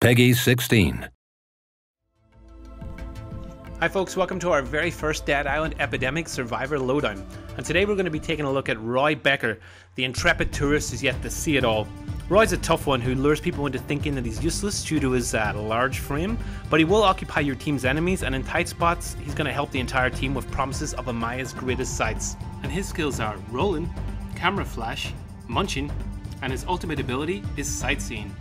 Peggy 16. Hi folks, welcome to our very first Dead Island Epidemic Survivor Lowdown. And today we're going to be taking a look at Roy Becker, the intrepid tourist who's yet to see it all. Roy's a tough one who lures people into thinking that he's useless due to his large frame, but he will occupy your team's enemies, and in tight spots he's going to help the entire team with promises of Amaya's greatest sights. And his skills are rolling, camera flash, munching, and his ultimate ability is sightseeing.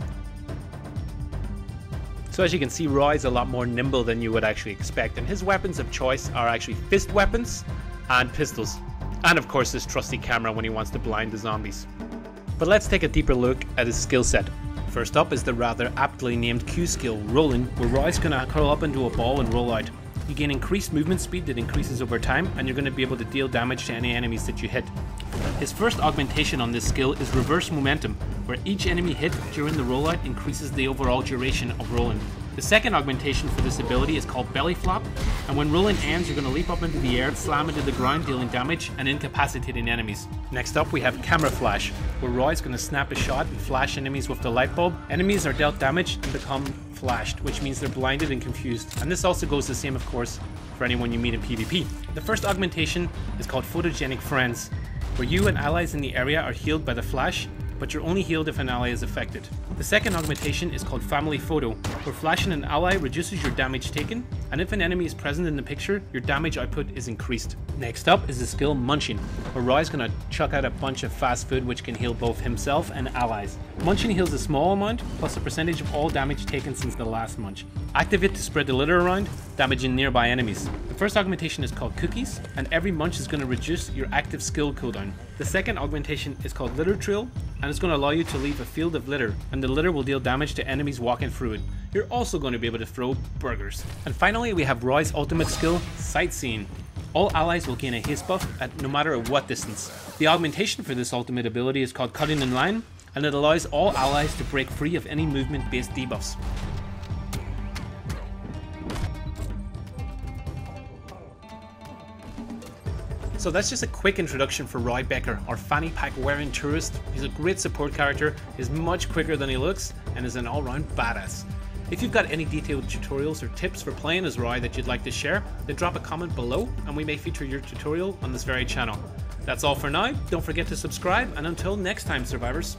So as you can see, Roy's a lot more nimble than you would actually expect, and his weapons of choice are actually fist weapons and pistols. And of course his trusty camera when he wants to blind the zombies. But let's take a deeper look at his skill set. First up is the rather aptly named Q skill, Rolling, where Roy's going to curl up into a ball and roll out. You gain increased movement speed that increases over time, and you're going to be able to deal damage to any enemies that you hit. His first augmentation on this skill is Reverse Momentum, where each enemy hit during the rollout increases the overall duration of rolling. The second augmentation for this ability is called Belly Flop, and when rolling ends you're going to leap up into the air, slam into the ground, dealing damage and incapacitating enemies. Next up we have Camera Flash, where Roy's going to snap a shot and flash enemies with the light bulb. Enemies are dealt damage and become flashed, which means they're blinded and confused, and this also goes the same of course for anyone you meet in PvP. The first augmentation is called Photogenic Friends, where you and allies in the area are healed by the flash, but you're only healed if an ally is affected. The second augmentation is called Family Photo, where flashing an ally reduces your damage taken, and if an enemy is present in the picture, your damage output is increased. Next up is the skill Munching, where Roy's going to chuck out a bunch of fast food which can heal both himself and allies. Munching heals a small amount, plus a percentage of all damage taken since the last munch. Activate to spread the litter around, damaging nearby enemies. The first augmentation is called Cookies, and every munch is going to reduce your active skill cooldown. The second augmentation is called Litter Trail, and it's going to allow you to leave a field of litter, and the litter will deal damage to enemies walking through it. You're also going to be able to throw burgers. And finally we have Roy's ultimate skill, Sightseeing. All allies will gain a haste buff at no matter at what distance. The augmentation for this ultimate ability is called Cutting in Line, and it allows all allies to break free of any movement based debuffs. So that's just a quick introduction for Roy Becker, our fanny pack wearing tourist. He's a great support character, is much quicker than he looks, and is an all-round badass. If you've got any detailed tutorials or tips for playing as Roy that you'd like to share, then drop a comment below and we may feature your tutorial on this very channel. That's all for now, don't forget to subscribe, and until next time survivors.